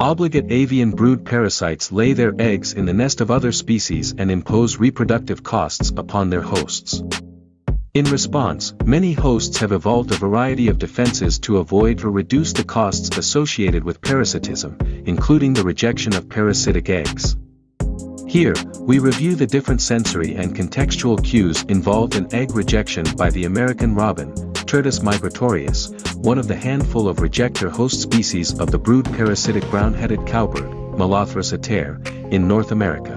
Obligate avian brood parasites lay their eggs in the nest of other species and impose reproductive costs upon their hosts. In response, many hosts have evolved a variety of defenses to avoid or reduce the costs associated with parasitism, including the rejection of parasitic eggs. Here, we review the different sensory and contextual cues involved in egg rejection by the American robin, Turdus migratorius, one of the handful of rejector host species of the brood parasitic brown-headed cowbird, Molothrus ater, in North America.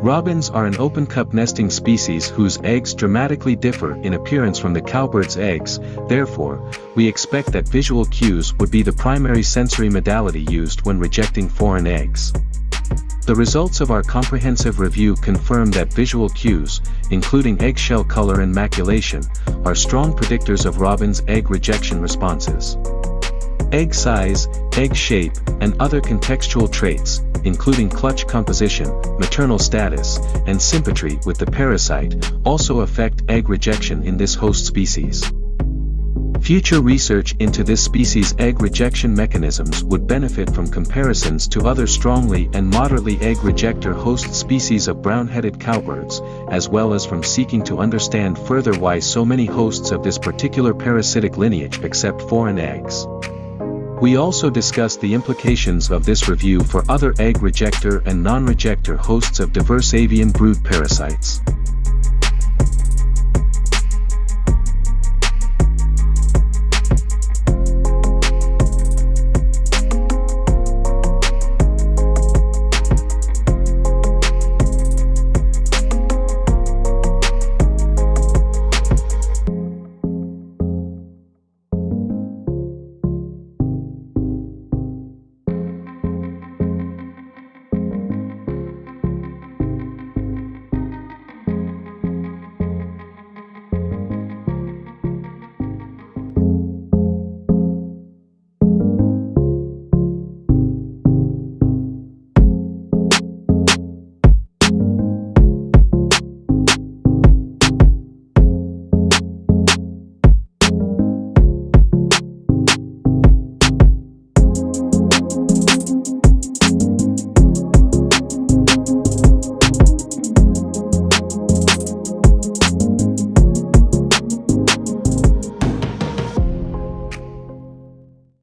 Robins are an open-cup nesting species whose eggs dramatically differ in appearance from the cowbird's eggs, therefore, we expect that visual cues would be the primary sensory modality used when rejecting foreign eggs. The results of our comprehensive review confirm that visual cues, including eggshell color and maculation, are strong predictors of robins' egg rejection responses. Egg size, egg shape, and other contextual traits, including clutch composition, maternal status, and sympatry with the parasite, also affect egg rejection in this host species. Future research into this species' egg rejection mechanisms would benefit from comparisons to other strongly and moderately egg rejector host species of brown-headed cowbirds, as well as from seeking to understand further why so many hosts of this particular parasitic lineage accept foreign eggs. We also discussed the implications of this review for other egg rejector and non-rejector hosts of diverse avian brood parasites.